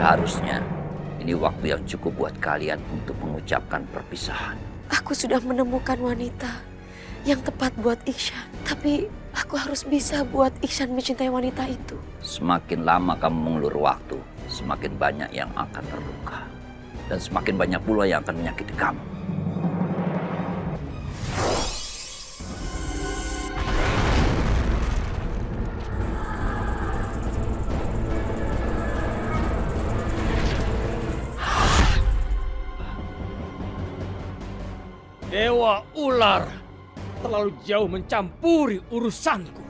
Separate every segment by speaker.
Speaker 1: Seharusnya ini waktu yang cukup buat kalian untuk mengucapkan perpisahan.
Speaker 2: Aku sudah menemukan wanita yang tepat buat Iksan. Tapi aku harus bisa buat Iksan mencintai wanita itu.
Speaker 1: Semakin lama kamu mengulur waktu, semakin banyak yang akan terluka. Dan semakin banyak pula yang akan menyakiti kamu.
Speaker 3: Dewa Ular terlalu jauh mencampuri urusanku.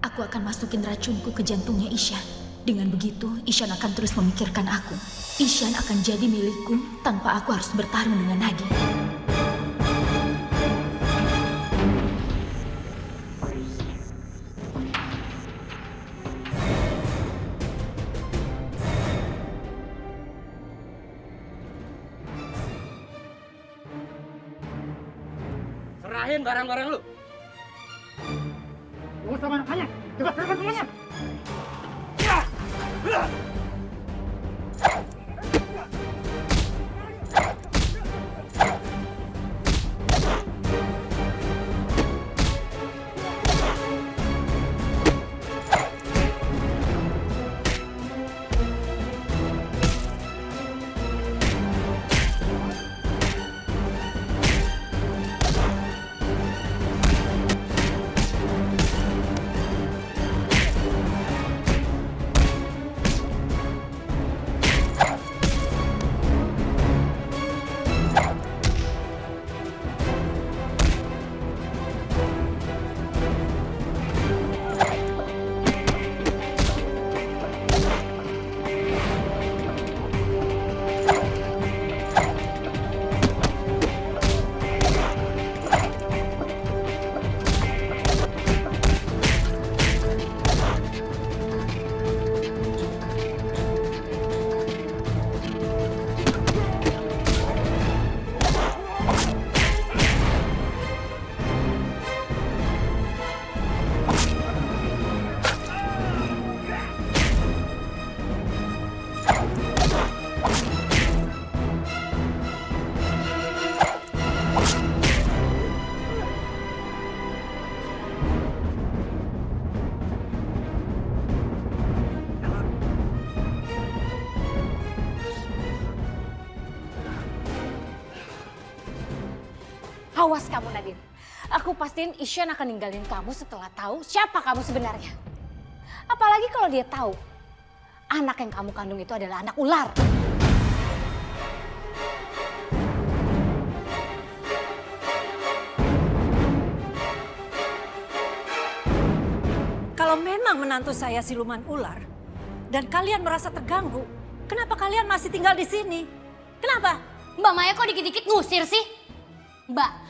Speaker 4: Aku akan masukin racunku ke jantungnya Ishan. Dengan begitu, Ishan akan terus memikirkan aku. Ishan akan jadi milikku tanpa aku harus bertarung dengan Nadine.
Speaker 3: Serahin barang-barang lu.
Speaker 5: Lu sama anaknya, cepat serahkan semuanya.
Speaker 6: Awas kamu Nadine. Aku pastiin Ishan akan ninggalin kamu setelah tahu siapa kamu sebenarnya. Apalagi kalau dia tahu anak yang kamu kandung itu adalah anak ular.
Speaker 7: Kalau memang menantu saya siluman ular dan kalian merasa terganggu, kenapa kalian masih tinggal di sini? Kenapa?
Speaker 6: Mbak Maya kok dikit-dikit ngusir sih?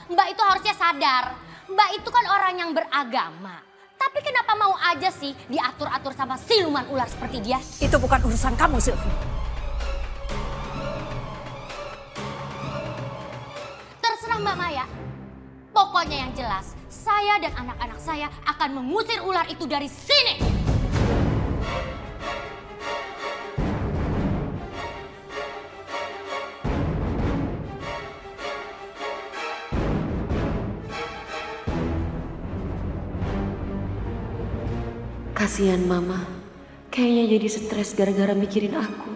Speaker 6: Mbak itu harusnya sadar. Mbak itu kan orang yang beragama. Tapi kenapa mau aja sih diatur-atur sama siluman ular seperti dia?
Speaker 7: Itu bukan urusan kamu, Sylvie.
Speaker 6: Terserah Mbak Maya. Pokoknya yang jelas, saya dan anak-anak saya akan mengusir ular itu dari sini.
Speaker 2: Kasihan Mama, kayaknya jadi stres gara-gara mikirin aku.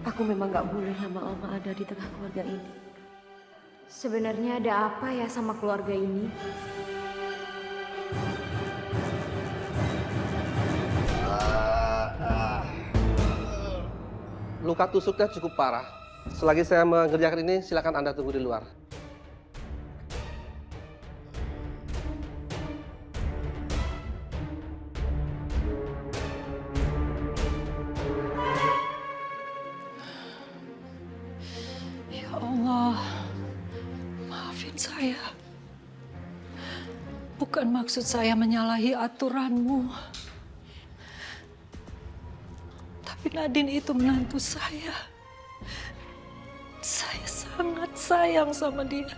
Speaker 2: Aku memang gak boleh lama-lama ada di tengah keluarga ini.
Speaker 8: Sebenarnya ada apa ya sama keluarga ini?
Speaker 9: Luka tusuknya cukup parah. Selagi saya mengerjakan ini, silakan Anda tunggu di luar.
Speaker 7: Ya Allah, maafin saya. Bukan maksud saya menyalahi aturanmu. Tapi Nadine itu menantu saya. Saya sangat sayang sama dia.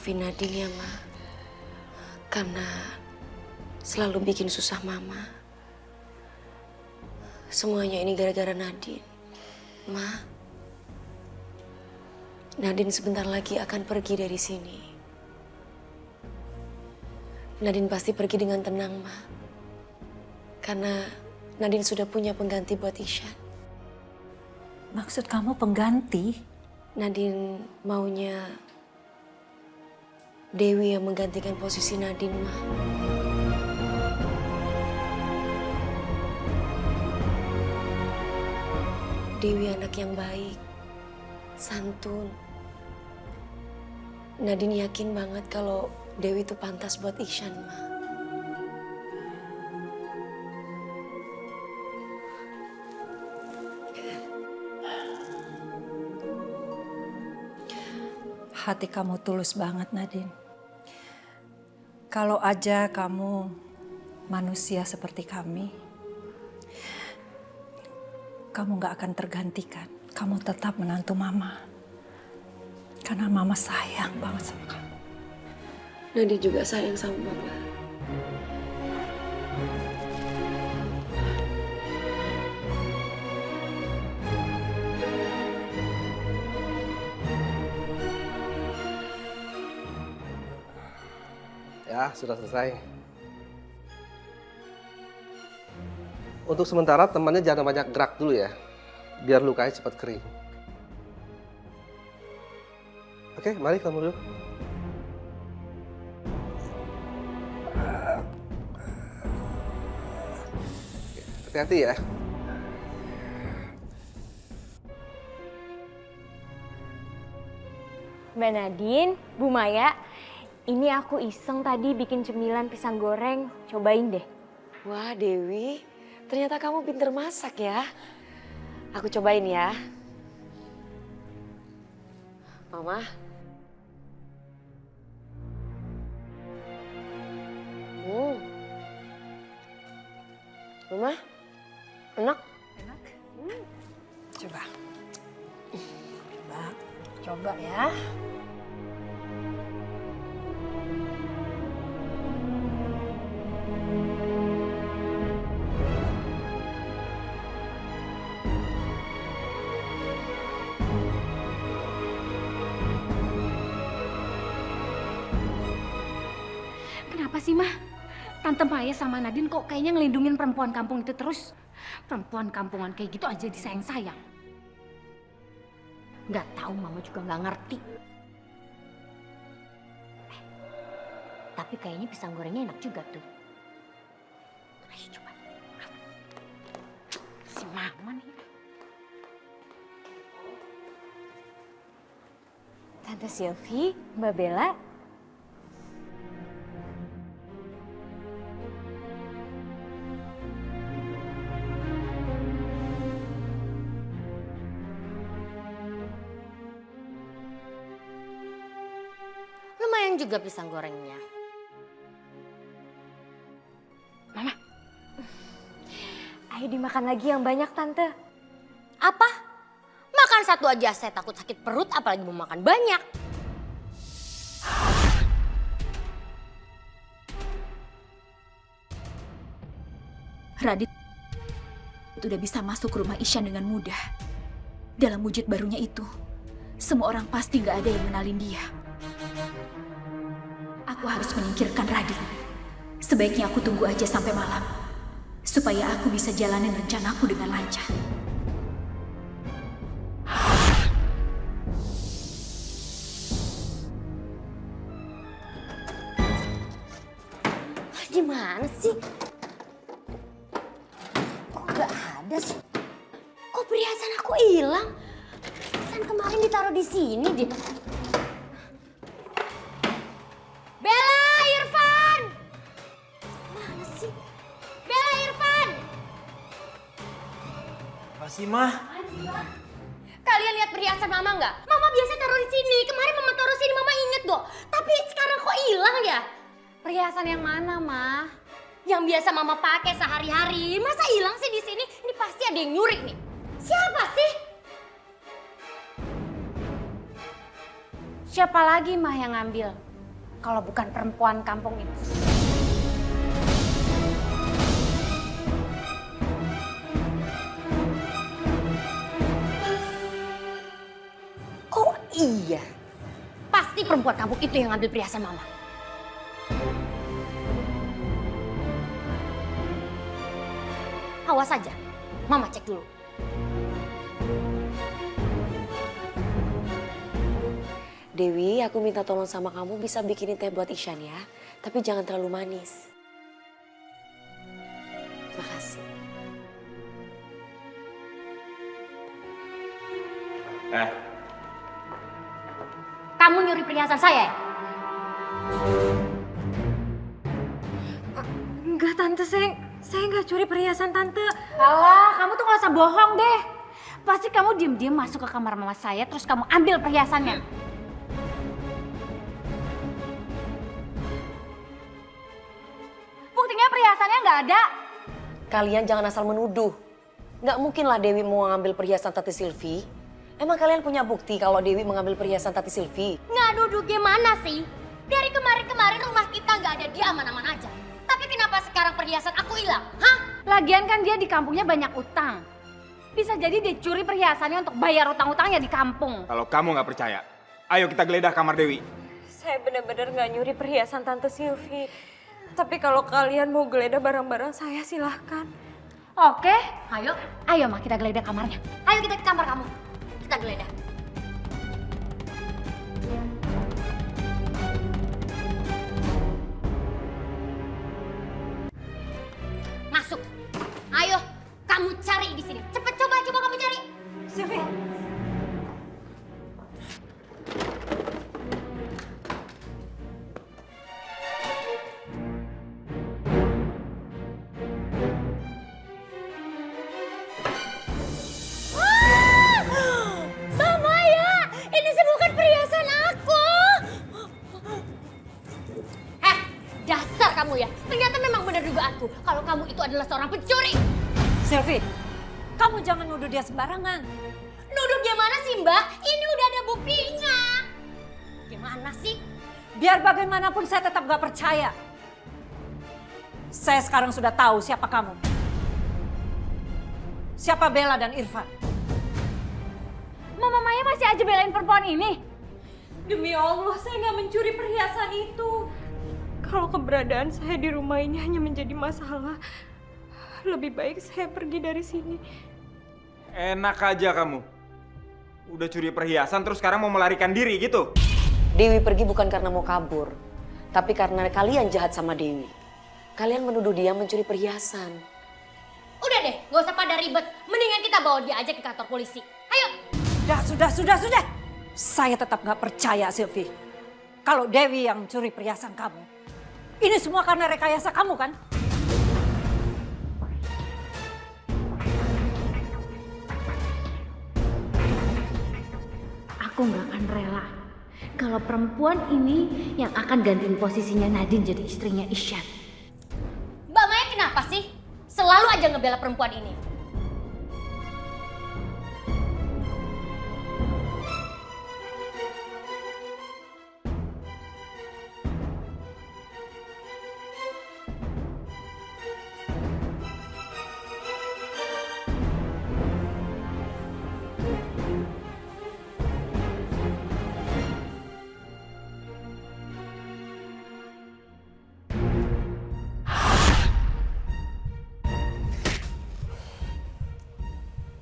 Speaker 2: Maafin Nadine ya, Ma. Karena selalu bikin susah Mama. Semuanya ini gara-gara Nadine. Ma, Nadine sebentar lagi akan pergi dari sini. Nadine pasti pergi dengan tenang, Ma. Karena Nadine sudah punya pengganti buat Ishan.
Speaker 7: Maksud kamu pengganti?
Speaker 2: Nadine maunya Dewi yang menggantikan posisi Nadine, Ma. Dewi anak yang baik, santun. Nadine yakin banget kalau Dewi itu pantas buat Ishan, Ma.
Speaker 7: Hati kamu tulus banget, Nadine. Kalau aja kamu manusia seperti kami, kamu gak akan tergantikan. Kamu tetap menantu Mama. Karena Mama sayang banget sama kamu.
Speaker 2: Nadine juga sayang sama Mama.
Speaker 9: Ya, sudah selesai. Untuk sementara temannya jangan banyak gerak dulu ya, biar lukanya cepat kering. Oke, mari kamu dulu. Hati-hati ya.
Speaker 8: Mbak Nadine, Bu Maya, ini aku iseng tadi bikin cemilan pisang goreng. Cobain deh.
Speaker 2: Wah, Dewi, ternyata kamu pinter masak ya. Aku cobain ya. Mama. Mama, enak?
Speaker 7: Enak? Coba. Coba ya.
Speaker 6: Kenapa sih, Mah? Tante Maya sama Nadine kok kayaknya ngelindungin perempuan kampung itu terus? Perempuan kampungan kayak gitu aja disayang-sayang. Nggak tahu, Mama juga nggak ngerti. Tapi kayaknya pisang gorengnya enak juga tuh. Ayo coba. Si Mama nih.
Speaker 8: Tante Sylvie, Mbak Bella.
Speaker 6: Lumayan juga pisang gorengnya. Mama.
Speaker 8: Ayo dimakan lagi yang banyak, Tante.
Speaker 6: Apa? Makan satu aja saya takut sakit perut, apalagi mau makan banyak.
Speaker 4: Radit udah bisa masuk ke rumah Ishan dengan mudah. Dalam wujud barunya itu, semua orang pasti gak ada yang kenalin dia. Aku harus menyingkirkan Radit. Sebaiknya aku tunggu aja sampai malam, supaya aku bisa jalanin rencanaku dengan lancar.
Speaker 6: Gimana sih? Kok gak ada sih? Kok perhiasan aku hilang? Perhiasan kemarin ditaruh di sini deh. Bella, Irfan! Mana sih? Bella, Irfan!
Speaker 3: Apa sih, Mah?
Speaker 6: Kalian lihat perhiasan Mama nggak? Mama biasa taruh di sini. Kemarin Mama taruh sini, Mama inget dong. Tapi sekarang kok hilang ya? Perhiasan yang mana, Ma? Yang biasa Mama pakai sehari-hari. Masa hilang sih di sini? Ini pasti ada yang nyuri nih. Siapa sih? Siapa lagi, Mah, yang ngambil? kalau bukan perempuan kampung itu. Oh iya, pasti perempuan kampung itu yang ngambil perhiasan Mama. Awas saja, Mama cek dulu.
Speaker 2: Dewi, aku minta tolong sama kamu bisa bikinin teh buat Ishan ya. Tapi jangan terlalu manis. Makasih.
Speaker 6: Kamu nyuri perhiasan saya ya?
Speaker 7: Enggak Tante, saya nggak curi perhiasan Tante.
Speaker 6: Alah, kamu tuh gak usah bohong deh. Pasti kamu diem-diem masuk ke kamar mama saya, terus kamu ambil perhiasannya. Buktinya perhiasannya nggak ada.
Speaker 2: Kalian jangan asal menuduh. Nggak mungkin lah Dewi mau ngambil perhiasan Tante Silvi. Emang kalian punya bukti kalau Dewi mengambil perhiasan Tante Silvi?
Speaker 6: Nggak duduk gimana sih? Dari kemarin-kemarin rumah kita nggak ada dia aman-aman aja. Tapi kenapa sekarang perhiasan aku hilang? Hah? Lagian kan dia di kampungnya banyak utang. Bisa jadi dia curi perhiasannya untuk bayar utang-utangnya di kampung.
Speaker 10: Kalau kamu nggak percaya, ayo kita geledah kamar Dewi.
Speaker 8: Saya benar-benar nggak nyuri perhiasan Tante Silvi. Tapi kalau kalian mau geledah barang-barang saya silahkan.
Speaker 6: Oke, ayo mah kita geledah kamarnya. Ayo kita ke kamar kamu. Kita geledah. Masuk. Ayo, kamu cari di sini. Cepet coba kamu cari.
Speaker 7: Silvi.
Speaker 6: Mama ya, ini semua bukan perhiasan aku. Dasar kamu ya. Ternyata memang benar dugaanku kalau kamu itu adalah seorang pencuri.
Speaker 7: Silvi, kamu jangan nuduh dia sembarangan.
Speaker 6: Nuduh gimana sih Mbak? Ini udah ada buktinya. Gimana sih?
Speaker 7: Biar bagaimanapun saya tetap gak percaya. Saya sekarang sudah tahu siapa kamu. Siapa Bella dan Irfan.
Speaker 6: Mama Maya masih aja belain perempuan ini.
Speaker 8: Demi Allah, saya nggak mencuri perhiasan itu. Kalau keberadaan saya di rumah ini hanya menjadi masalah, lebih baik saya pergi dari sini.
Speaker 10: Enak aja kamu. Udah curi perhiasan terus sekarang mau melarikan diri gitu.
Speaker 2: Dewi pergi bukan karena mau kabur. Tapi karena kalian jahat sama Dewi. Kalian menuduh dia mencuri perhiasan.
Speaker 6: Udah deh, gak usah pada ribet. Mendingan kita bawa dia aja ke kantor polisi. Ayo.
Speaker 7: Sudah. Saya tetap gak percaya, Silvi. Kalau Dewi yang curi perhiasan kamu. Ini semua karena rekayasa kamu kan?
Speaker 6: Aku gak akan rela kalau perempuan ini yang akan gantiin posisinya Nadine jadi istrinya Ishan. Mbak Maya kenapa sih? Selalu aja ngebela perempuan ini.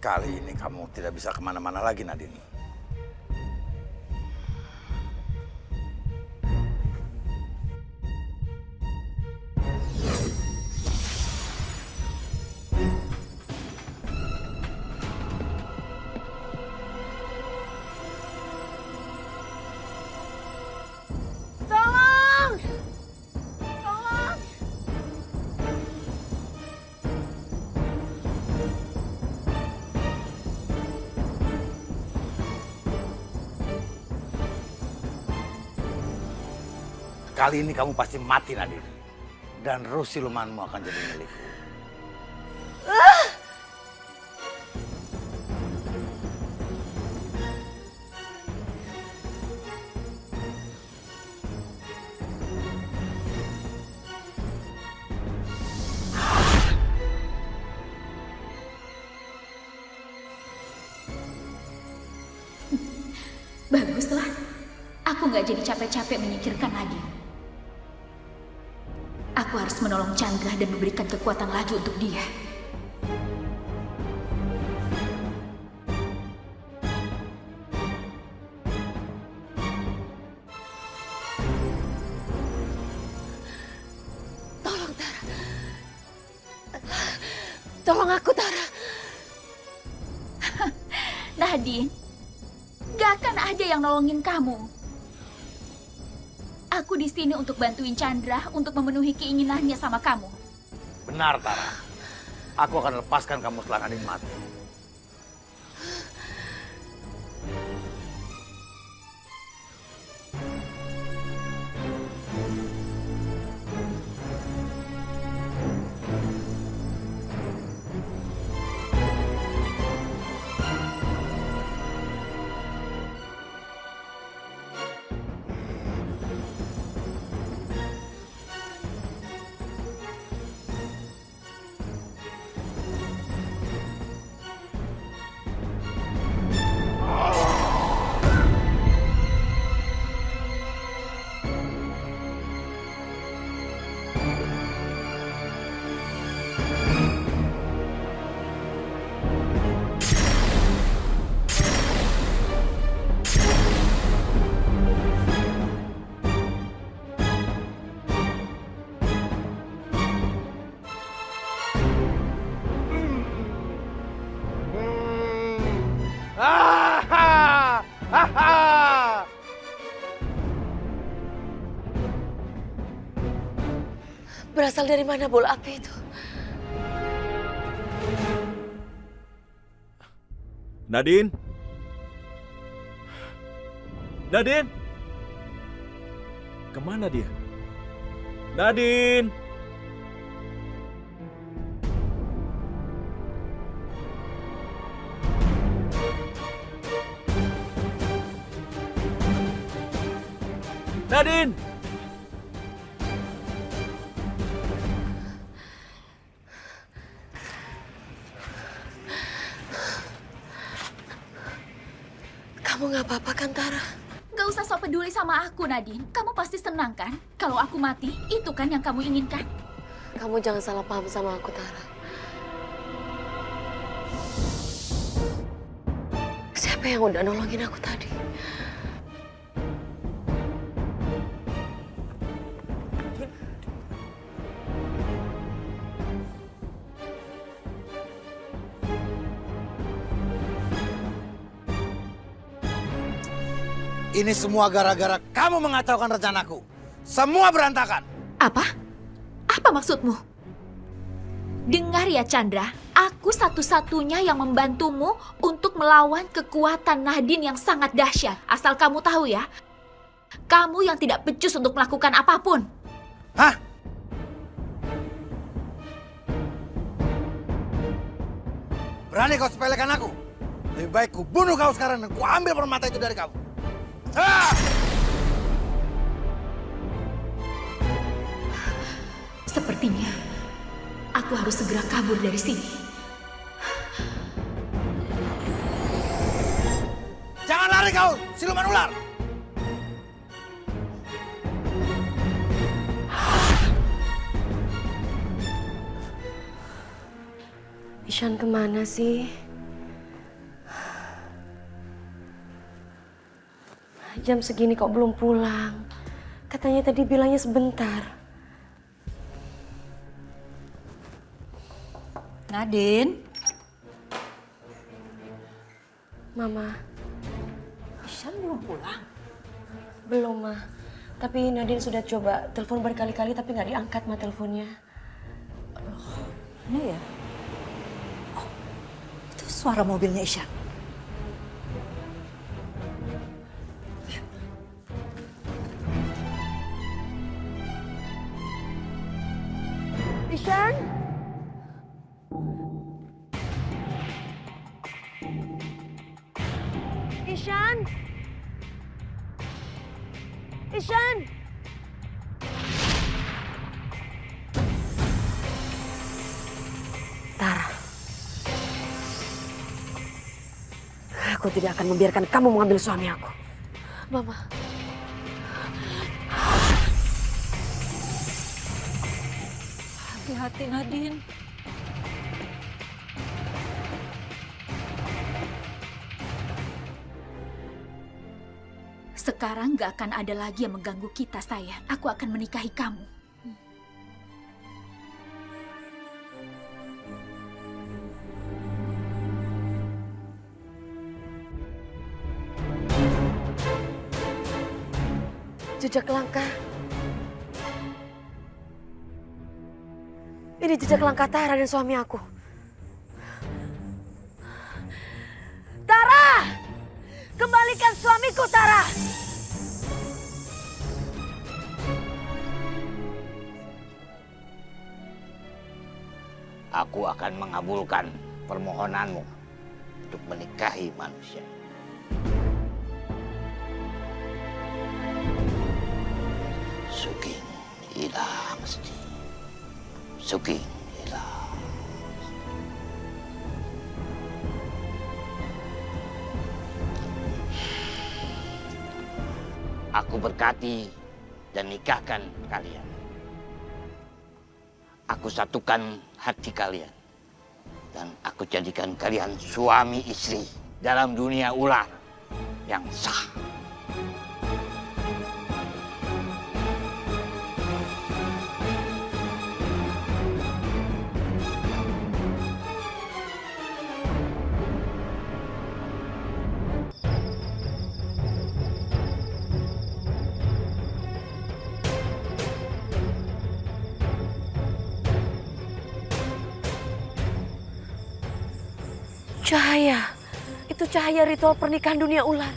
Speaker 1: Kali ini kamu tidak bisa kemana-mana lagi, Nadine. Kali ini kamu pasti mati, Nadine. Dan ruh silumanmu akan jadi milikku.
Speaker 4: Baguslah. Aku nggak jadi capek-capek menyingkirkan Nadine. Aku harus menolong Chandra dan memberikan kekuatan lagi untuk dia.
Speaker 2: Tolong Tara. Tolong aku Tara.
Speaker 4: Nadine, gak akan ada yang nolongin kamu. Aku di sini untuk bantuin Chandra untuk memenuhi keinginannya sama kamu.
Speaker 11: Benar, Tara. Aku akan lepaskan kamu setelah Nadine mati.
Speaker 2: Berasal dari mana bola api itu?
Speaker 11: Nadine? Nadine? Kemana dia? Nadine? Nadine!
Speaker 2: Kamu gak apa-apa kan, Tara?
Speaker 4: Gak usah sok peduli sama aku, Nadine. Kamu pasti senang kan? Kalau aku mati, itu kan yang kamu inginkan?
Speaker 2: Kamu jangan salah paham sama aku, Tara. Siapa yang udah nolongin aku tadi?
Speaker 11: Ini semua gara-gara kamu mengacaukan rencanaku. Semua berantakan.
Speaker 4: Apa? Apa maksudmu? Dengar ya Chandra, aku satu-satunya yang membantumu untuk melawan kekuatan Nadine yang sangat dahsyat. Asal kamu tahu ya, kamu yang tidak becus untuk melakukan apapun.
Speaker 11: Hah? Berani kau sepelekan aku? Lebih baik ku bunuh kau sekarang dan ku ambil permata itu dari kamu.
Speaker 4: Sepertinya aku harus segera kabur dari sini.
Speaker 11: Jangan lari kau, siluman ular!
Speaker 2: Ishan kemana sih? Jam segini kok belum pulang? Katanya tadi bilangnya sebentar.
Speaker 7: Nadine?
Speaker 2: Mama.
Speaker 7: Ishan belum pulang?
Speaker 2: Belum, Ma. Tapi Nadine sudah coba telepon berkali-kali tapi nggak diangkat, Ma, teleponnya.
Speaker 7: Ini ya? Oh, itu suara mobilnya Ishan.
Speaker 2: Ishan? Ishan? Ishan? Tara. Aku tidak akan membiarkan kamu mengambil suami aku. Mama.
Speaker 7: Hati-hati Nadine.
Speaker 4: Sekarang gak akan ada lagi yang mengganggu kita, sayang. Aku akan menikahi kamu.
Speaker 2: Jejak langkah. Ini jejak langkah Tara dan suami aku. Tara! Kembalikan suamiku, Tara!
Speaker 1: Aku akan mengabulkan permohonanmu untuk menikahi manusia. Sugeng ilang mesti. Sugeng ilang. Aku berkati dan nikahkan kalian. Aku satukan hati kalian. Dan aku jadikan kalian suami istri dalam dunia ular yang sah.
Speaker 2: Cahaya. Itu cahaya ritual pernikahan dunia ular.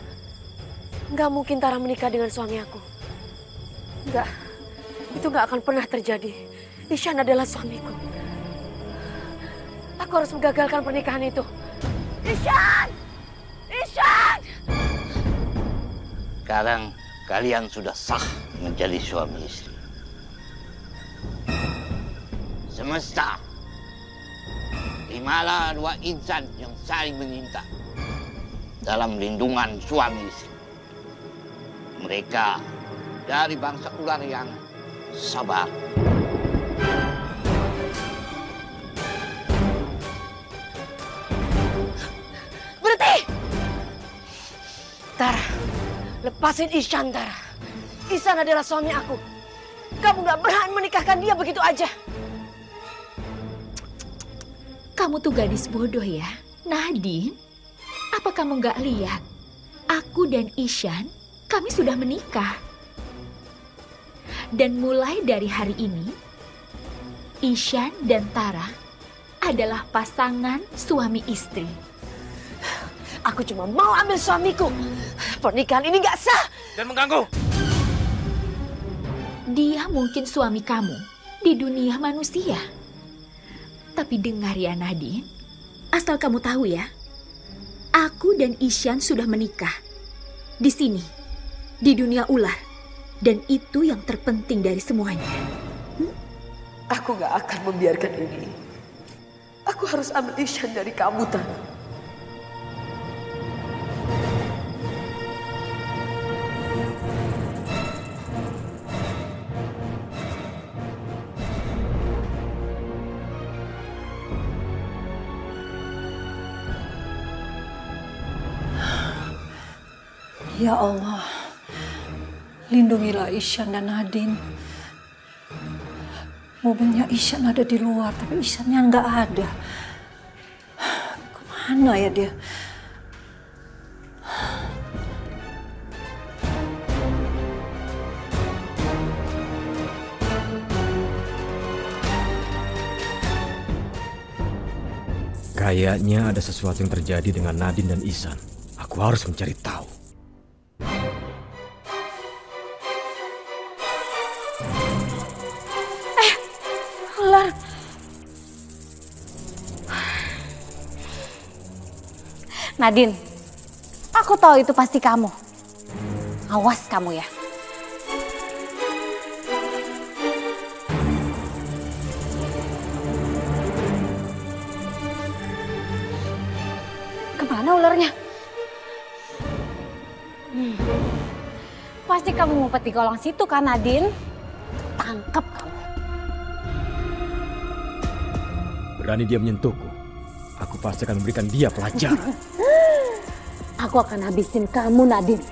Speaker 2: Nggak mungkin Tara menikah dengan suami aku. Nggak. Itu nggak akan pernah terjadi. Ishan adalah suamiku. Aku harus menggagalkan pernikahan itu. Ishan! Ishan!
Speaker 1: Sekarang kalian sudah sah menjadi suami istri. Semesta, terimalah dua insan yang saling menyinta dalam lindungan suami istri. Mereka dari bangsa ular yang sabar.
Speaker 2: Berhenti! Tara, lepasin Ishan, Tara. Ishan adalah suami aku. Kamu gak berhak menikahkan dia begitu aja.
Speaker 4: Kamu tuh gadis bodoh ya. Nadine, apa kamu gak lihat? Aku dan Ishan, kami sudah menikah. Dan mulai dari hari ini, Ishan dan Tara adalah pasangan suami istri.
Speaker 2: Aku cuma mau ambil suamiku. Pernikahan ini gak sah.
Speaker 3: Dan mengganggu.
Speaker 4: Dia mungkin suami kamu di dunia manusia. Tapi dengar ya Nadine, asal kamu tahu ya, aku dan Ishan sudah menikah. Di sini, di dunia ular. Dan itu yang terpenting dari semuanya.
Speaker 2: Aku gak akan membiarkan ini. Aku harus ambil Ishan dari kamu, Tara.
Speaker 7: Ya Allah, lindungilah Ishan dan Nadine. Mobilnya Ishan ada di luar, tapi Ishannya nggak ada. Kemana ya dia?
Speaker 3: Kayaknya ada sesuatu yang terjadi dengan Nadine dan Ihsan. Aku harus mencari tahu.
Speaker 2: Ular.
Speaker 6: Nadine, aku tahu itu pasti kamu. Awas kamu ya. Kemana ularnya? Pasti kamu ngumpet di kolong situ kan, Nadine? Tangkap kamu.
Speaker 3: Berani dia menyentuhku, aku pasti akan memberikan dia pelajaran.
Speaker 6: Aku akan habisin kamu, Nadine.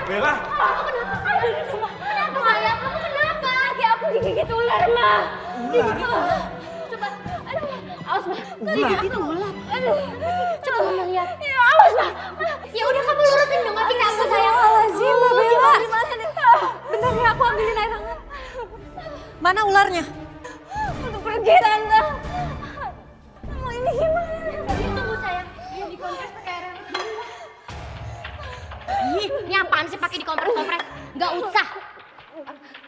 Speaker 10: Bella!
Speaker 8: Kenapa sayang? Kamu kenapa? Kaki aku digigit ular, Ma. Digigit ular. Coba, aduh, awas, Ma. Digigit ular. Aduh, coba Mama lihat. Ya, awas, Ma. Ya udah, kamu lurusin dong kaki kamu, sayang.
Speaker 7: Astagfirullahaladzim, Mbak Bella.
Speaker 8: Gimana nih? Bentar ya, aku ambilin air hangat.
Speaker 7: Mana ularnya?
Speaker 8: Untuk pergi, Tante. Mau ini gimana? Tunggu, sayang. Di kompres pakai air hangat dulu.
Speaker 12: Ini apaan sih pakai dikompres-kompres? Nggak usah.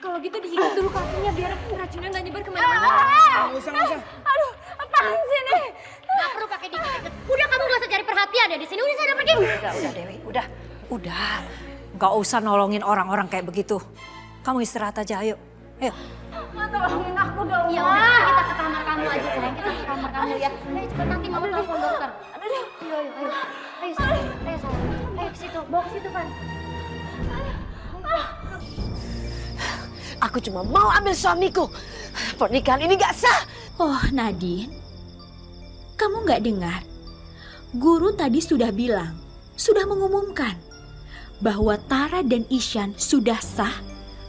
Speaker 8: Kalau gitu digigit dulu kakinya biar racunnya nggak nyebar kemana-mana.
Speaker 10: Nggak usah.
Speaker 8: Aduh, apaan sih nih?
Speaker 12: Nggak perlu pakai digigit. Udah kamu nggak usah cari perhatian ya di sini. Udah sana pergi.
Speaker 7: Udah Dewi, udah. Nggak usah nolongin orang-orang kayak begitu. Kamu istirahat aja, ayo. Ayo.
Speaker 8: Ma, tolongin aku dong.
Speaker 12: Ya udah kita ke kamar kamu aja sayang. Kita ke kamar kamu ya. Ayo cepet nanti mama telepon dokter. Ayo. Ayo sayang. Ayo ke situ. Bawa ke situ, Van.
Speaker 2: Aku cuma mau ambil suamiku. Pernikahan ini gak sah.
Speaker 4: Oh, Nadine. Kamu nggak dengar? Guru tadi sudah bilang, sudah mengumumkan bahwa Tara dan Ishan sudah sah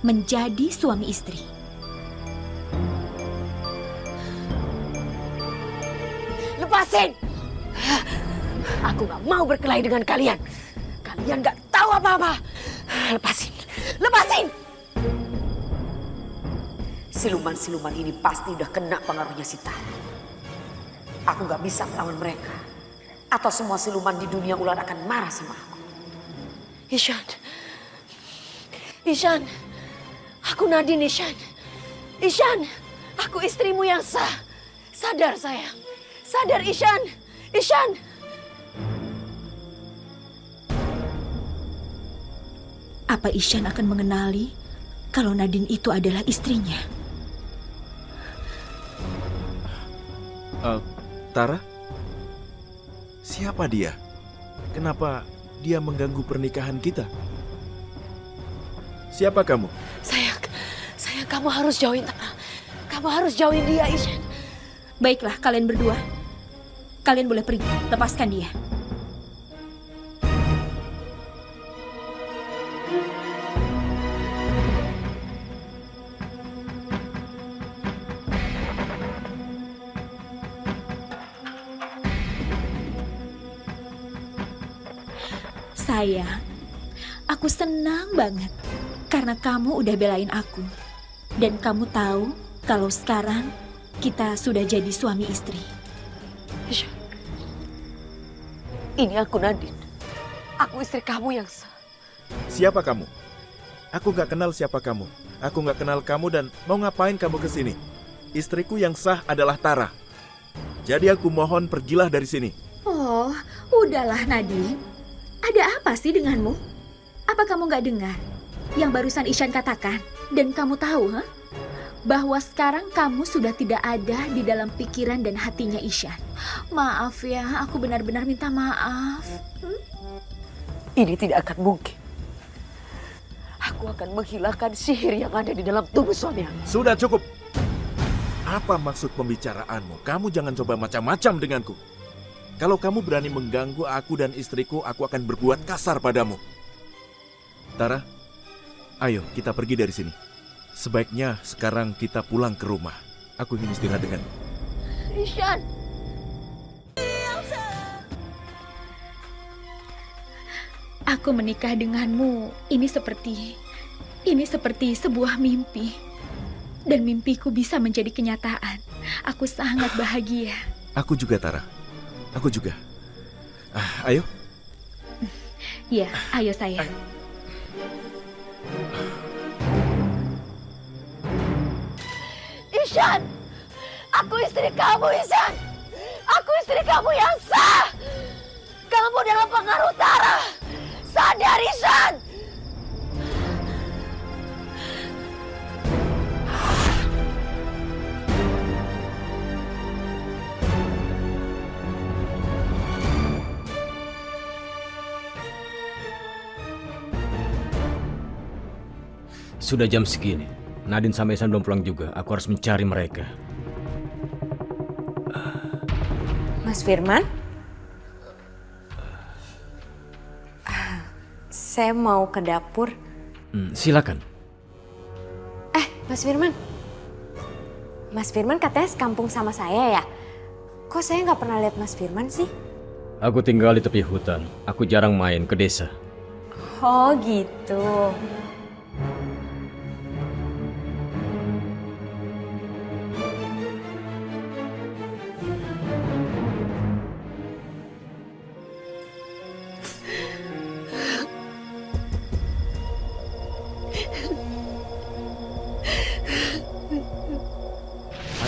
Speaker 4: menjadi suami istri.
Speaker 2: Lepasin! Aku gak mau berkelahi dengan kalian. Kalian gak tahu apa-apa. Lepasin! Lepasin! Siluman-siluman ini pasti udah kena pengaruhnya si Tara. Aku gak bisa melawan mereka. Atau semua siluman di dunia ular akan marah sama aku. Ishan. Ishan. Aku Nadine, Ishan. Ishan. Aku istrimu yang sah. Sadar sayang. Sadar Ishan. Ishan.
Speaker 4: Apa Ishan akan mengenali kalau Nadine itu adalah istrinya?
Speaker 13: Tara? Siapa dia? Kenapa dia mengganggu pernikahan kita? Siapa kamu?
Speaker 2: Sayang, kamu harus jauhin Tara. Kamu harus jauhin dia, Ishan.
Speaker 4: Baiklah, kalian berdua. Kalian boleh pergi, lepaskan dia. Sayang, aku senang banget karena kamu udah belain aku. Dan kamu tahu kalau sekarang kita sudah jadi suami istri.
Speaker 2: Ishan. Ini aku Nadine. Aku istri kamu yang sah.
Speaker 13: Siapa kamu? Aku gak kenal siapa kamu. Aku gak kenal kamu dan mau ngapain kamu ke sini? Istriku yang sah adalah Tara. Jadi aku mohon pergilah dari sini.
Speaker 4: Oh, udahlah Nadine. Ada apa sih denganmu? Apa kamu gak dengar yang barusan Ishan katakan? Dan kamu tahu, bahwa sekarang kamu sudah tidak ada di dalam pikiran dan hatinya Ishan. Maaf ya, aku benar-benar minta maaf.
Speaker 2: Ini tidak akan mungkin. Aku akan menghilangkan sihir yang ada di dalam tubuh suami aku.
Speaker 13: Sudah cukup. Apa maksud pembicaraanmu? Kamu jangan coba macam-macam denganku. Kalau kamu berani mengganggu aku dan istriku, aku akan berbuat kasar padamu. Tara, ayo kita pergi dari sini. Sebaiknya sekarang kita pulang ke rumah. Aku ingin istirahat denganmu.
Speaker 2: Ishan.
Speaker 4: Aku menikah denganmu. Ini seperti sebuah mimpi. Dan mimpiku bisa menjadi kenyataan. Aku sangat bahagia.
Speaker 13: Aku juga, Tara. Aku juga. Ayo.
Speaker 4: Ya, ayo sayang.
Speaker 13: Ayo.
Speaker 2: Ihsan! Aku istri kamu, Ihsan! Aku istri kamu yang sah! Kamu dalam pengaruh Tara! Sadar, Ihsan!
Speaker 3: Sudah jam segini. Nadine sama Ihsan belum pulang juga. Aku harus mencari mereka.
Speaker 14: Mas Firman? Saya mau ke dapur.
Speaker 3: Silakan.
Speaker 14: Mas Firman. Mas Firman katanya sekampung sama saya ya? Kok saya nggak pernah lihat Mas Firman sih?
Speaker 3: Aku tinggal di tepi hutan. Aku jarang main ke desa.
Speaker 14: Oh gitu.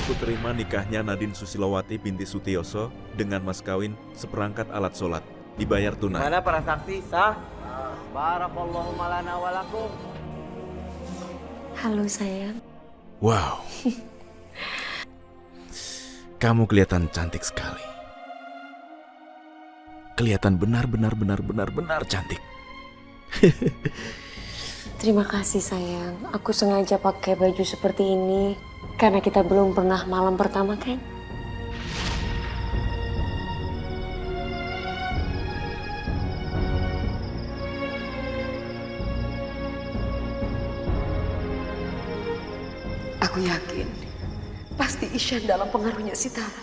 Speaker 13: Aku terima nikahnya Nadine Susilowati binti Sutioso dengan mas kawin seperangkat alat sholat. Dibayar tunai.
Speaker 15: Mana para saksi sah? Barakallahu malana walakum.
Speaker 2: Halo sayang.
Speaker 13: Wow. Kamu kelihatan cantik sekali. Kelihatan benar-benar cantik.
Speaker 2: Terima kasih sayang. Aku sengaja pakai baju seperti ini karena kita belum pernah malam pertama kan? Aku yakin pasti Ihsan dalam pengaruhnya si Tara.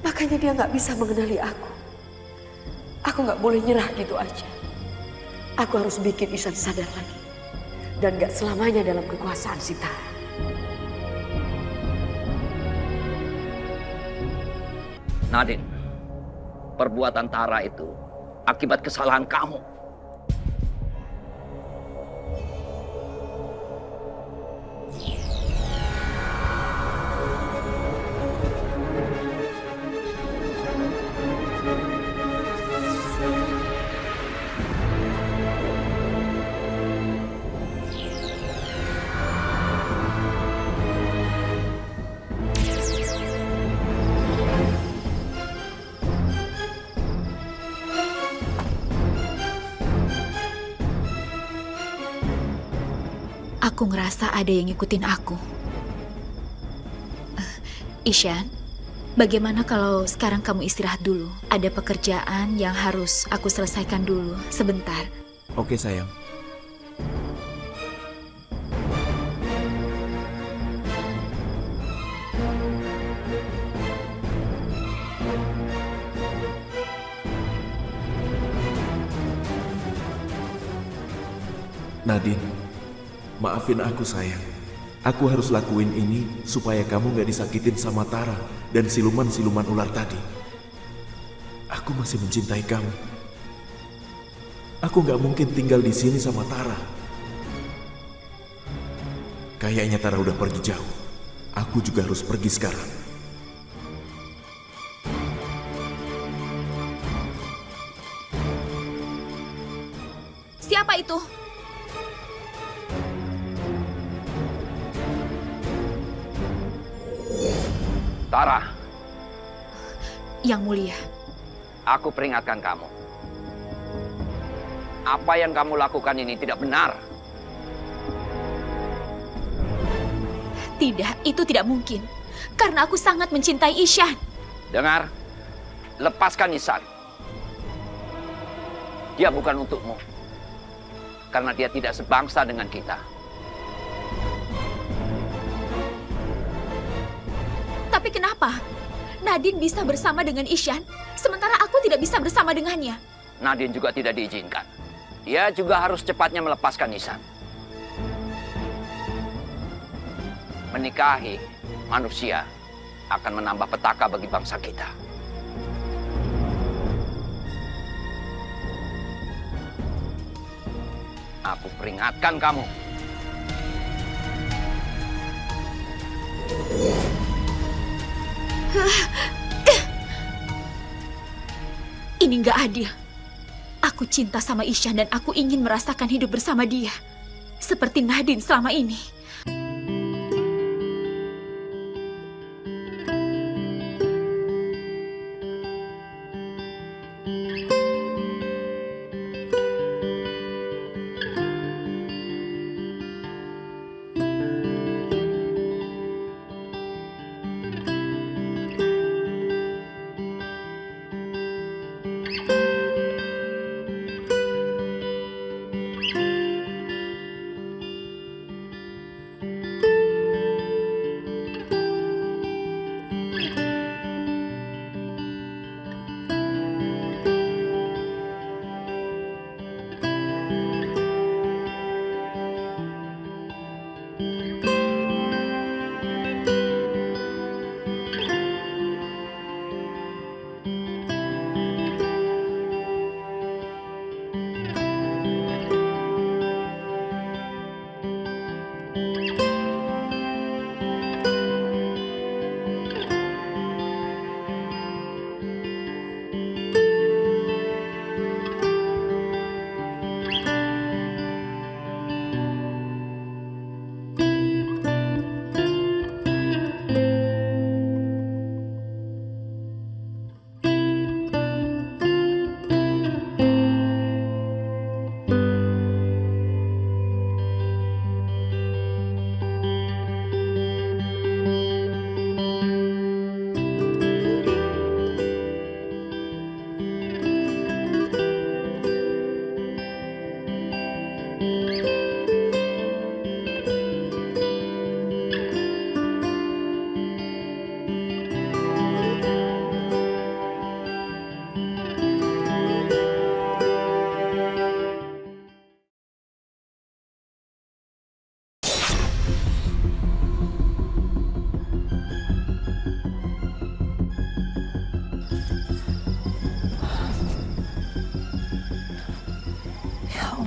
Speaker 2: Makanya dia nggak bisa mengenali aku. Aku nggak boleh nyerah gitu aja. Aku harus bikin Ihsan sadar lagi. Dan gak selamanya dalam kekuasaan si Tara.
Speaker 1: Nadine, perbuatan Tara itu akibat kesalahan kamu.
Speaker 4: Aku ngerasa ada yang ngikutin aku. Ihsan, bagaimana kalau sekarang kamu istirahat dulu? Ada pekerjaan yang harus aku selesaikan dulu, sebentar.
Speaker 13: Oke sayang. Nadine, maafin aku sayang. Aku harus lakuin ini supaya kamu gak disakitin sama Tara dan siluman-siluman ular tadi. Aku masih mencintai kamu. Aku gak mungkin tinggal di sini sama Tara. Kayaknya Tara udah pergi jauh. Aku juga harus pergi sekarang.
Speaker 4: Siapa itu?
Speaker 1: Tara,
Speaker 4: Yang Mulia.
Speaker 1: aku peringatkan kamu. Apa yang kamu lakukan ini tidak benar.
Speaker 4: Tidak, itu tidak mungkin. Karena aku sangat mencintai Ihsan.
Speaker 1: Dengar, lepaskan Ihsan. Dia bukan untukmu. Karena dia tidak sebangsa dengan kita.
Speaker 4: Tapi kenapa? Nadine bisa bersama dengan Ihsan, sementara aku tidak bisa bersama dengannya.
Speaker 1: Nadine juga tidak diizinkan. Dia juga harus cepatnya melepaskan Ihsan. Menikahi manusia akan menambah petaka bagi bangsa kita. Aku peringatkan kamu.
Speaker 4: Ini nggak adil. Aku cinta sama Ishan dan aku ingin merasakan hidup bersama dia. Seperti Nadine selama ini.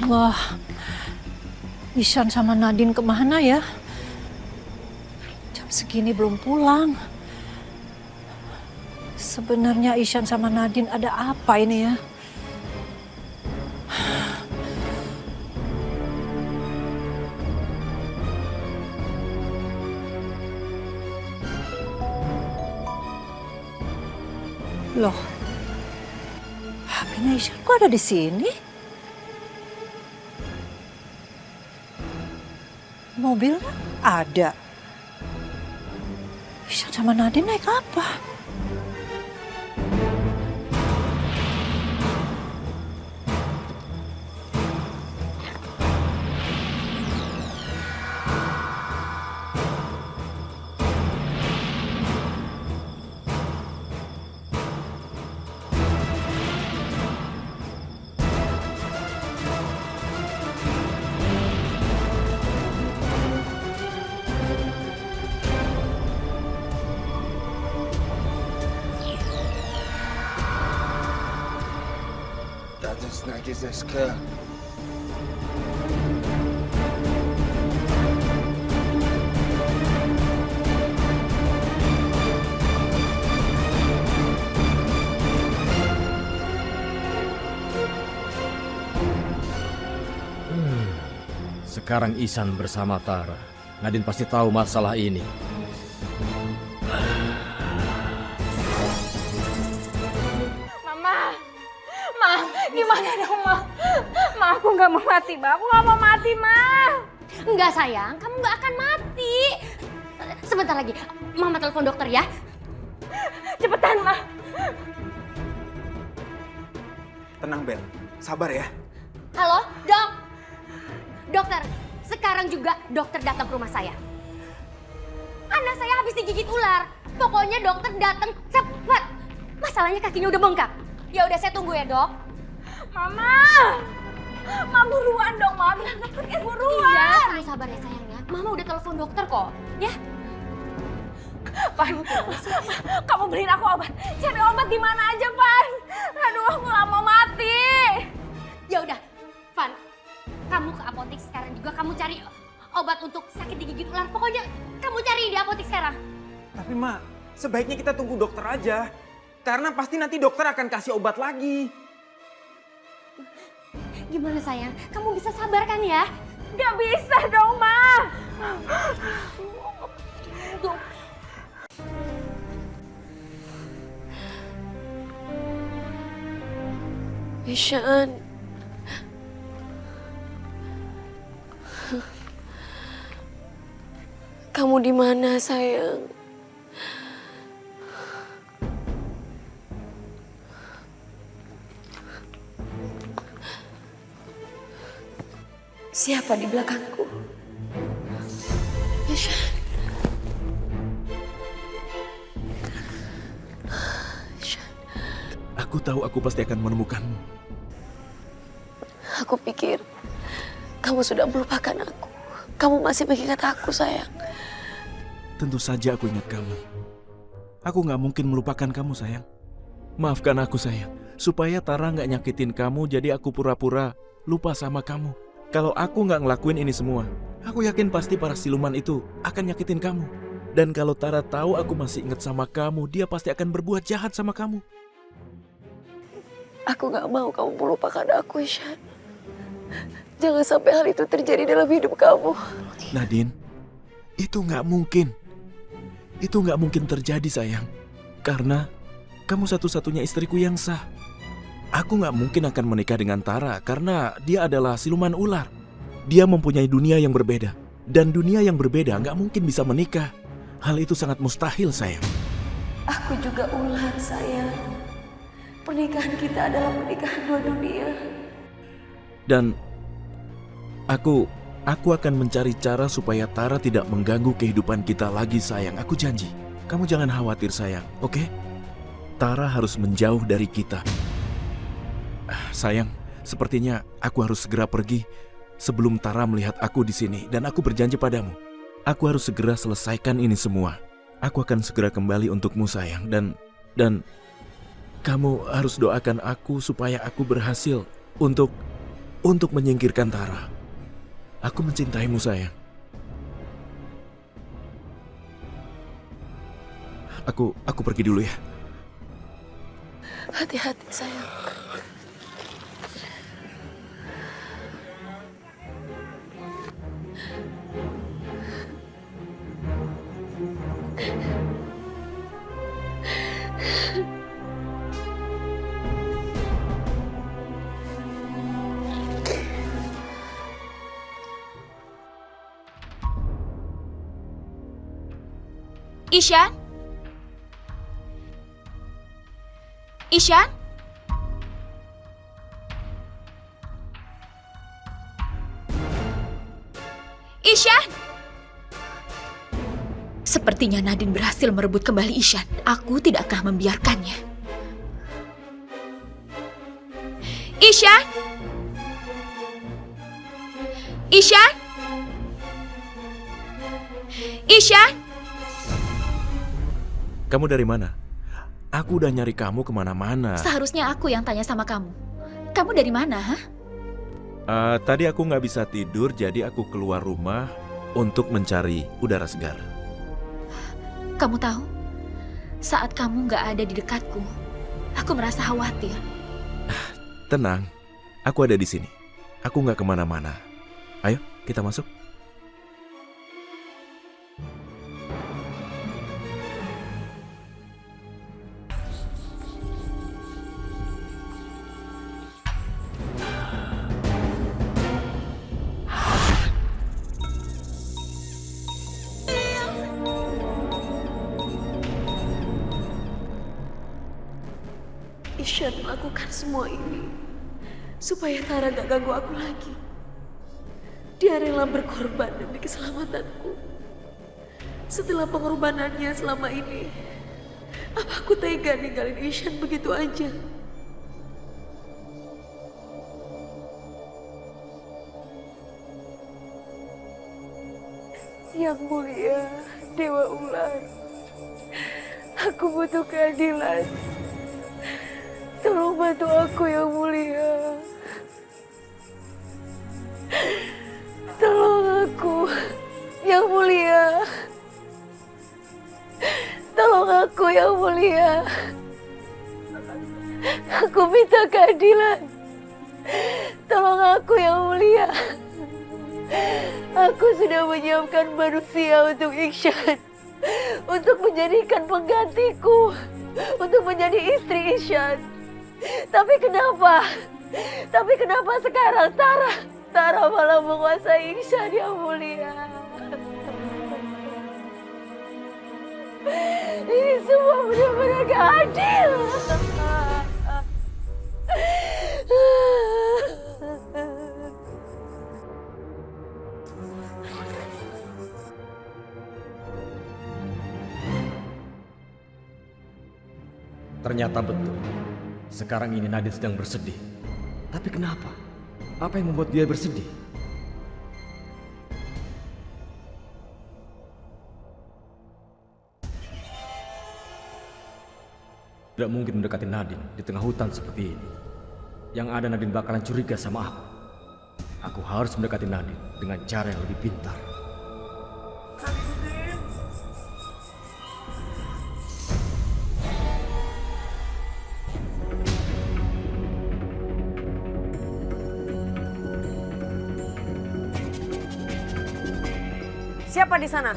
Speaker 7: Allah, Ishan sama Nadine kemana ya? Jam segini belum pulang. Sebenarnya Ishan sama Nadine ada apa ini ya? Loh, HP-nya Ishan kok ada di sini? Mobilnya ada. Ishan sama Nadine naik apa?
Speaker 3: Sekarang Ihsan bersama Tara. Nadine pasti tahu masalah ini.
Speaker 6: Mama, Ma, gimana dong, Ma? Ma, aku nggak mau mati, Ma. Aku nggak mau mati, Ma.
Speaker 12: Enggak sayang, kamu nggak akan mati. Sebentar lagi, Mama telepon dokter ya.
Speaker 6: Cepetan, Ma.
Speaker 10: Tenang, Bel. Sabar ya.
Speaker 12: Halo, dok. Dokter, sekarang juga dokter datang ke rumah saya. Anak saya habis digigit ular. Pokoknya dokter datang cepat. Masalahnya kakinya udah bengkak. Ya udah, saya tunggu ya, dok.
Speaker 6: Mama. Ma, buruan dong, Ma. Bilang dokter buruan.
Speaker 12: Iya, kamu sabar ya, sayang ya. Mama udah telepon dokter kok. Ya.
Speaker 6: Pan, kamu beliin aku obat. Cari obat di mana aja, Pan. Aduh, aku gak mau mati.
Speaker 12: Ya udah, Van. Kamu ke apotek sekarang juga, kamu cari obat untuk sakit digigit ular. Pokoknya kamu cari di apotek sekarang.
Speaker 10: Tapi Ma, sebaiknya kita tunggu dokter aja. Karena pasti nanti dokter akan kasih obat lagi.
Speaker 12: Gimana sayang? Kamu bisa sabar kan ya?
Speaker 8: Gak bisa dong, Ma.
Speaker 12: Tuh.
Speaker 2: Ishan. Kamu di mana, sayang? Siapa di belakangku? Ishan.
Speaker 13: Aku tahu aku pasti akan menemukanmu.
Speaker 2: Aku pikir kamu sudah melupakan aku. Kamu masih mengingat aku, sayang.
Speaker 13: Tentu saja aku ingat kamu. Aku gak mungkin melupakan kamu, sayang. Maafkan aku, sayang. Supaya Tara gak nyakitin kamu, jadi aku pura-pura lupa sama kamu. Kalau aku gak ngelakuin ini semua, aku yakin pasti para siluman itu akan nyakitin kamu. Dan kalau Tara tahu aku masih ingat sama kamu, dia pasti akan berbuat jahat sama kamu.
Speaker 2: Aku gak mau kamu melupakan aku, Ishan. Jangan sampai hal itu terjadi dalam hidup kamu.
Speaker 13: Nadine, itu gak mungkin. Itu gak mungkin terjadi, sayang. Karena kamu satu-satunya istriku yang sah. Aku gak mungkin akan menikah dengan Tara karena dia adalah siluman ular. Dia mempunyai dunia yang berbeda. Dan dunia yang berbeda gak mungkin bisa menikah. Hal itu sangat mustahil, sayang.
Speaker 2: Aku juga ular, sayang. Pernikahan kita adalah pernikahan dua dunia.
Speaker 13: Dan aku akan mencari cara supaya Tara tidak mengganggu kehidupan kita lagi, sayang. Aku janji. Kamu jangan khawatir, sayang, oke? Tara harus menjauh dari kita. Sayang, sepertinya aku harus segera pergi sebelum Tara melihat aku di sini. Dan aku berjanji padamu, aku harus segera selesaikan ini semua. Aku akan segera kembali untukmu, sayang. Dan kamu harus doakan aku supaya aku berhasil untuk menyingkirkan Tara. Aku mencintaimu, sayang. Aku pergi dulu ya.
Speaker 2: Hati-hati, sayang.
Speaker 4: Ishan? Ishan? Ishan? Sepertinya Nadine berhasil merebut kembali Ishan. Aku tidak akan membiarkannya. Ishan? Ishan? Ishan?
Speaker 13: Kamu dari mana? Aku udah nyari kamu kemana-mana.
Speaker 4: Seharusnya aku yang tanya sama kamu. Kamu dari mana, ha?
Speaker 13: Tadi aku nggak bisa tidur, jadi aku keluar rumah untuk mencari udara segar.
Speaker 4: Kamu tahu, saat kamu nggak ada di dekatku, aku merasa khawatir.
Speaker 13: Tenang, aku ada di sini. Aku nggak kemana-mana. Ayo, kita masuk.
Speaker 2: Ishan melakukan semua ini supaya Tara gak ganggu aku lagi. Dia rela berkorban demi keselamatanku. Setelah pengorbanannya selama ini, apa aku tega ninggalin Ishan begitu aja? Yang mulia, Dewa Ular, aku butuh keadilan. Tolong bantu aku, Yang Mulia. Tolong aku. aku, Yang Mulia. Aku minta keadilan. Tolong aku, Yang Mulia. Aku sudah menyiapkan manusia untuk Ihsan, untuk menjadikan penggantiku, untuk menjadi istri Ihsan. Tapi kenapa sekarang Tara malah menguasai Ihsan, Yang Mulia? Ini semua benar-benar gak adil.
Speaker 3: Ternyata betul. Sekarang ini Nadine sedang bersedih. Tapi kenapa? Apa yang membuat dia bersedih? Tidak mungkin mendekati Nadine di tengah hutan seperti ini. Yang ada Nadine bakalan curiga sama aku. Aku harus mendekati Nadine dengan cara yang lebih pintar.
Speaker 2: Siapa di sana?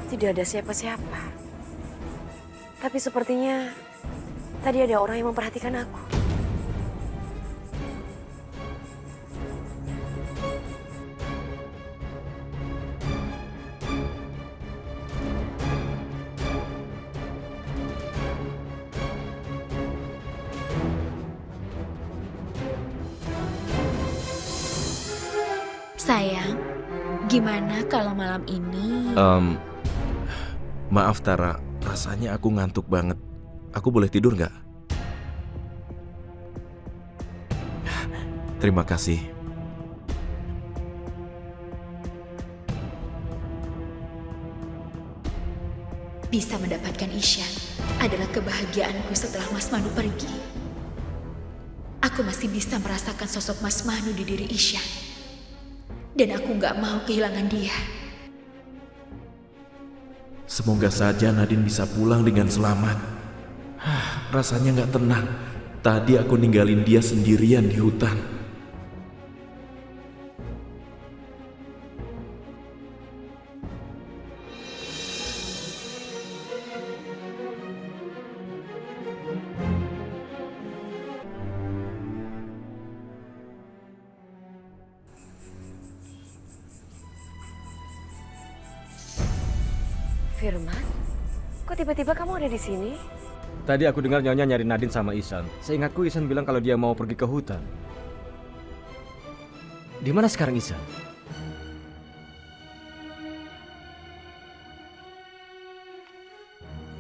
Speaker 2: Tidak ada siapa-siapa. Tapi sepertinya tadi ada orang yang memperhatikan aku.
Speaker 4: Sayang, gimana kalau malam ini...
Speaker 13: Maaf Tara, rasanya aku ngantuk banget. Aku boleh tidur nggak? Terima kasih.
Speaker 4: Bisa mendapatkan Ihsan adalah kebahagiaanku setelah Mas Manu pergi. Aku masih bisa merasakan sosok Mas Manu di diri Ihsan. Dan aku nggak mau kehilangan dia.
Speaker 13: Semoga saja Nadine bisa pulang dengan selamat. Rasanya nggak tenang. Tadi aku ninggalin dia sendirian di hutan.
Speaker 2: Firman, kok tiba-tiba kamu ada di sini?
Speaker 3: Tadi aku dengar Nyonya nyari Nadine sama Ihsan. Seingatku Ihsan bilang kalau dia mau pergi ke hutan. Di mana sekarang Ihsan?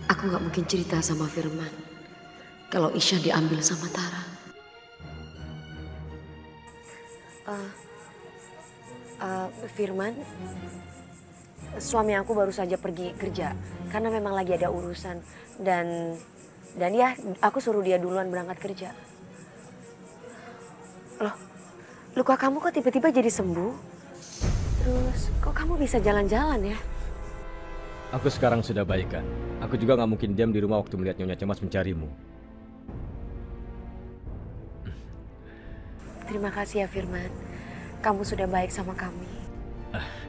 Speaker 2: Aku nggak mungkin cerita sama Firman kalau Ihsan diambil sama Tara. Firman, suami aku baru saja pergi kerja karena memang lagi ada urusan dan ya aku suruh dia duluan berangkat kerja. Loh, luka kamu kok tiba-tiba jadi sembuh? Terus kok kamu bisa jalan-jalan ya?
Speaker 3: Aku sekarang sudah baikan. Aku juga nggak mungkin diam di rumah waktu melihat Nyonya cemas mencarimu.
Speaker 2: Terima kasih ya Firman, kamu sudah baik sama kami.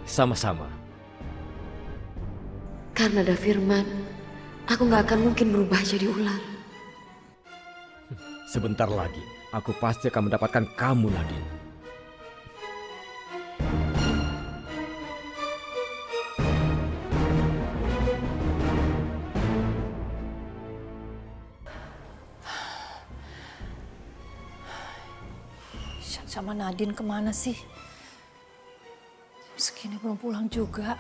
Speaker 3: Sama-sama.
Speaker 2: Karena ada Firman, aku nggak akan mungkin berubah jadi ular.
Speaker 3: Sebentar lagi, aku pasti akan mendapatkan kamu, Nadine.
Speaker 7: Sama Nadine kemana sih? Segini belum pulang juga.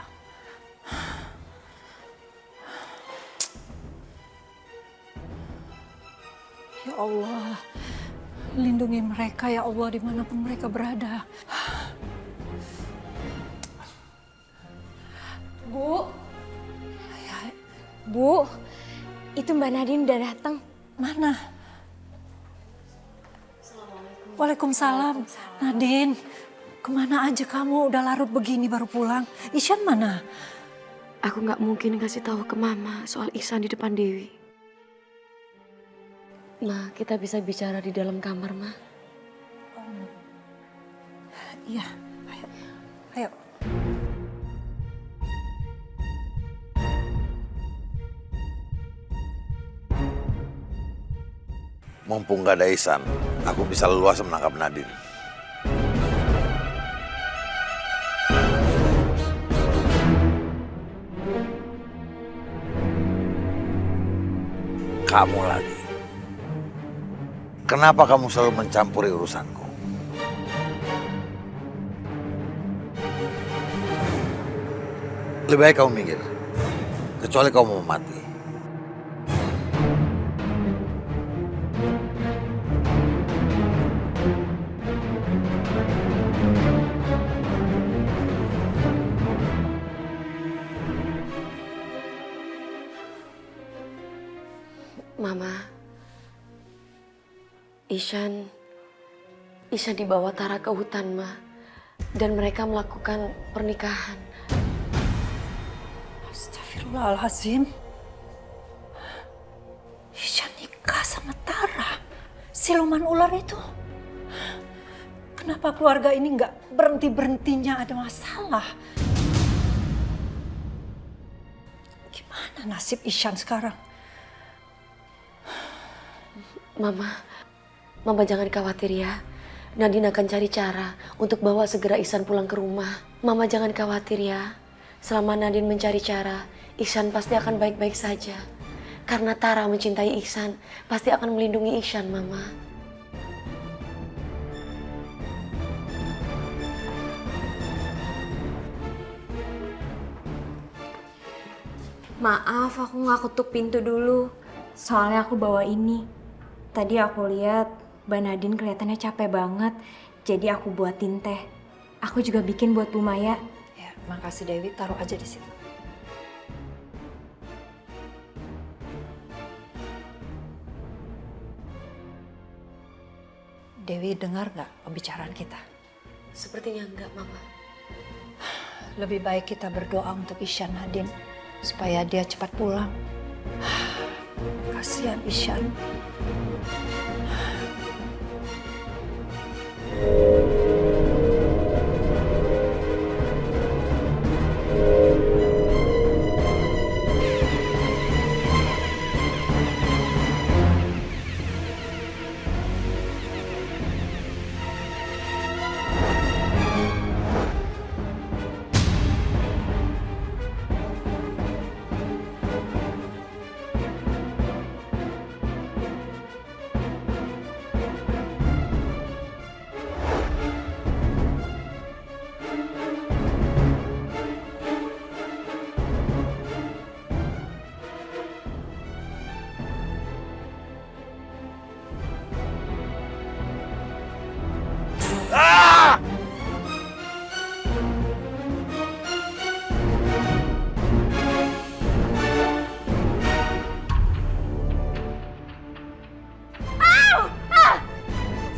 Speaker 7: Ya Allah, lindungi mereka ya Allah dimanapun mereka berada.
Speaker 14: Bu, Bu, itu Mbak Nadine udah datang.
Speaker 7: Mana? Waalaikumsalam. Nadine, kemana aja kamu? Udah larut begini baru pulang. Ihsan mana?
Speaker 2: Aku nggak mungkin kasih tahu ke Mama soal Ihsan di depan Dewi. Ma, kita bisa bicara di dalam kamar, Ma.
Speaker 7: Iya, ayo. Ayo.
Speaker 11: Mumpung gak ada Ihsan, aku bisa leluasa menangkap Nadine. Kamu lagi. Kenapa kamu selalu mencampuri urusanku? Lebih baik kamu minggir. Kecuali kamu mau mati.
Speaker 2: Mama, Ihsan dibawa Tara ke hutan, Ma. Dan mereka melakukan pernikahan.
Speaker 7: Astagfirullahaladzim. Ihsan nikah sama Tara, siluman ular itu. Kenapa keluarga ini nggak berhenti-berhentinya ada masalah? Gimana nasib Ihsan sekarang?
Speaker 2: Mama jangan khawatir ya. Nadine akan cari cara untuk bawa segera Ihsan pulang ke rumah. Mama jangan khawatir ya. Selama Nadine mencari cara, Ihsan pasti akan baik-baik saja. Karena Tara mencintai Ihsan, pasti akan melindungi Ihsan, Mama.
Speaker 14: Maaf, aku nggak ketuk pintu dulu. Soalnya aku bawa ini. Tadi aku lihat Mbak Nadine kelihatannya capek banget. Jadi aku buatin teh. Aku juga bikin buat Bu Maya.
Speaker 7: Ya, makasih Dewi. Taruh aja di situ. Dewi dengar nggak pembicaraan kita?
Speaker 2: Sepertinya enggak, Mama.
Speaker 7: Lebih baik kita berdoa untuk Ihsan Nadine supaya dia cepat pulang. Kasihan Ihsan.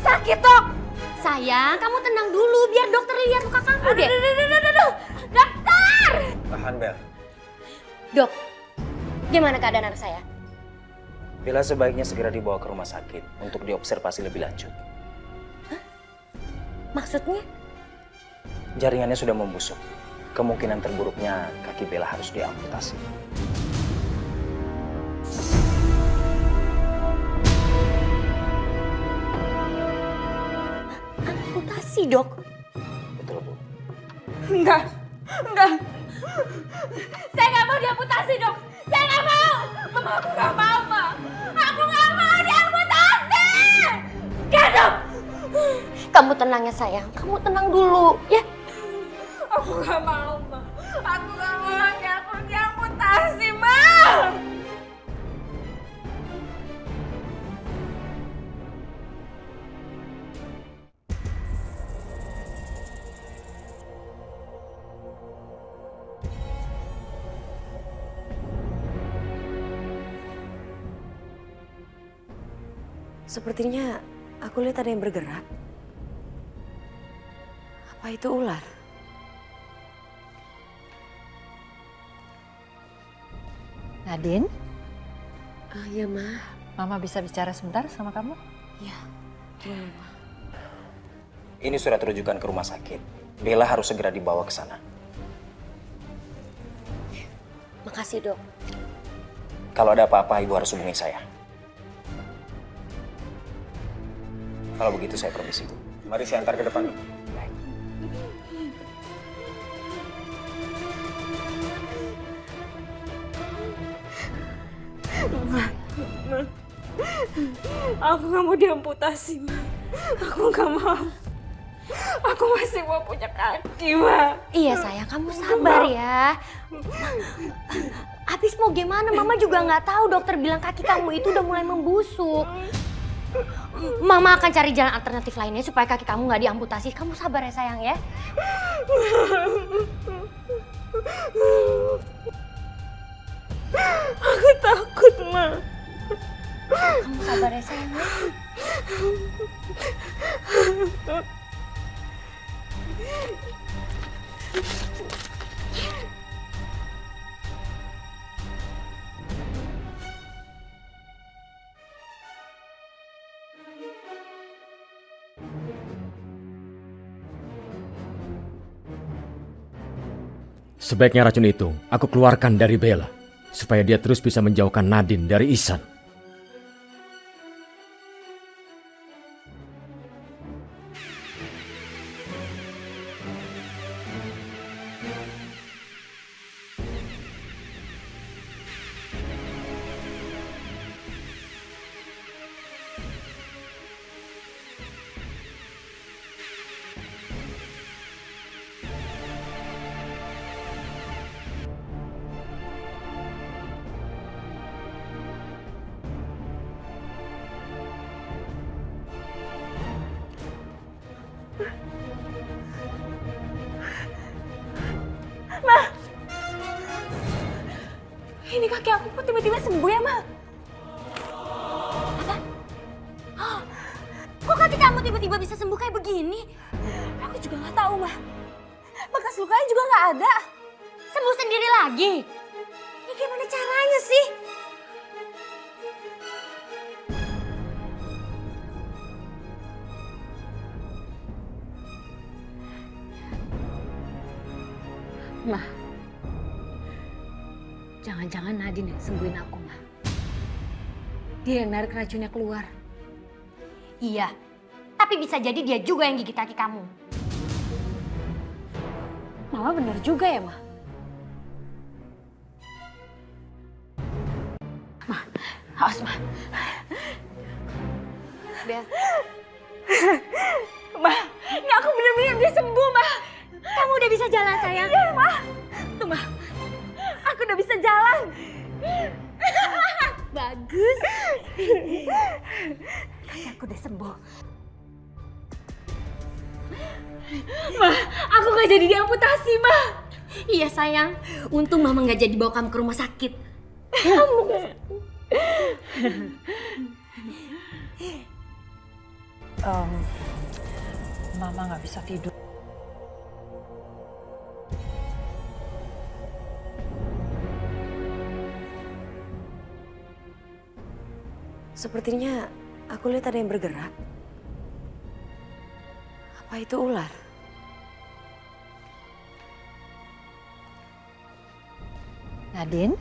Speaker 12: Sakit, Dok. Sayang, kamu tenang dulu biar dokter lihat luka kamu deh. Aduh. Dokter!
Speaker 15: Tahan, Bel.
Speaker 12: Dok, gimana keadaan anak saya?
Speaker 15: Bella sebaiknya segera dibawa ke rumah sakit untuk diobservasi lebih lanjut.
Speaker 12: Maksudnya?
Speaker 15: Jaringannya sudah membusuk. Kemungkinan terburuknya kaki Bella harus diamputasi.
Speaker 12: Amputasi, Dok?
Speaker 15: Betul, Bu.
Speaker 12: Enggak. Saya nggak mau diamputasi, Dok. Saya nggak mau. Mama, aku nggak mau, Ma. Aku nggak mau diamputasi. Enggak, Dok. Kamu tenang ya, sayang. Kamu tenang dulu, ya. Aku nggak mau, Ma. Aku nggak mau lagi aku diamputasi, Ma.
Speaker 2: Sepertinya aku lihat ada yang bergerak. Apa itu ular?
Speaker 7: Nadine?
Speaker 2: Ya, Ma.
Speaker 7: Mama bisa bicara sebentar sama kamu?
Speaker 2: Ya, boleh, Ma.
Speaker 15: Ini surat rujukan ke rumah sakit. Bella harus segera dibawa ke sana.
Speaker 12: Makasih, Dok.
Speaker 15: Kalau ada apa-apa, Ibu harus hubungi saya. Kalau begitu saya permisi, Bu. Mari saya antar ke depan. Baik.
Speaker 2: Ma. Aku nggak mau diamputasi, Ma. Aku nggak mau. Aku masih mau punya kaki, Ma.
Speaker 12: Iya sayang, kamu sabar ya. Habis mau gimana? Mama juga nggak tahu. Dokter bilang kaki kamu itu udah mulai membusuk. Mama akan cari jalan alternatif lainnya supaya kaki kamu nggak diamputasi. Kamu sabar ya sayang ya.
Speaker 2: Aku takut, Ma.
Speaker 12: Kamu sabar ya sayang ya.
Speaker 3: Sebaiknya racun itu aku keluarkan dari Bella, supaya dia terus bisa menjauhkan Nadine dari Ihsan.
Speaker 6: Ma! Ini kaki aku kok tiba-tiba sembuh ya, Ma?
Speaker 12: Apa? Oh, kok kaki kamu tiba-tiba bisa sembuh kayak begini?
Speaker 6: Aku juga nggak tahu, Ma. Bekas lukanya juga nggak ada.
Speaker 12: Sembuh sendiri lagi? Ini gimana caranya sih?
Speaker 6: Ma, jangan-jangan Nadine yang sembuhin aku, Ma. Dia yang narik racunnya keluar.
Speaker 12: Iya, tapi bisa jadi dia juga yang gigit kaki kamu.
Speaker 6: Mama bener juga ya, Ma? Ma, awas, Ma.
Speaker 12: Bel.
Speaker 6: Ma, ini aku bener-bener bisa sembuh, Ma.
Speaker 12: Kamu udah bisa jalan, sayang?
Speaker 6: Iya, Ma. Tuh, Ma. Aku udah bisa jalan.
Speaker 12: Bagus.
Speaker 6: Kaki aku udah sembuh.
Speaker 12: Ma, aku gak jadi diamputasi, Ma. Iya, sayang. Untung Mama gak jadi bawa kamu ke rumah sakit. Kamu.
Speaker 7: Mama nggak bisa tidur.
Speaker 2: Sepertinya aku lihat ada yang bergerak. Apa itu ular?
Speaker 7: Nadine?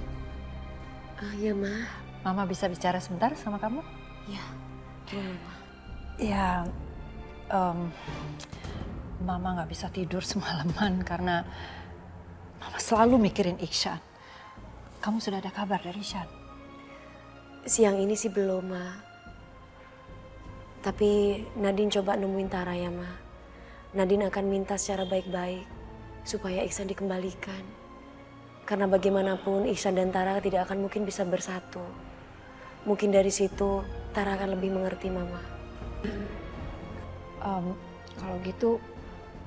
Speaker 2: Ya, Ma.
Speaker 7: Mama bisa bicara sebentar sama kamu?
Speaker 2: Ya, boleh, Ma.
Speaker 7: Ya, Mama nggak bisa tidur semalaman karena Mama selalu mikirin Ihsan. Kamu sudah ada kabar dari Ihsan?
Speaker 2: Siang ini sih belum, Ma. Tapi Nadine coba nemuin Tara ya, Ma. Nadine akan minta secara baik-baik supaya Ihsan dikembalikan. Karena bagaimanapun Ihsan dan Tara tidak akan mungkin bisa bersatu. Mungkin dari situ Tara akan lebih mengerti Mama.
Speaker 7: Kalau gitu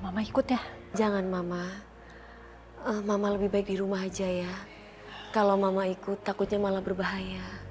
Speaker 7: Mama ikut ya?
Speaker 2: Jangan, Mama. Mama lebih baik di rumah aja ya. Kalau Mama ikut takutnya malah berbahaya.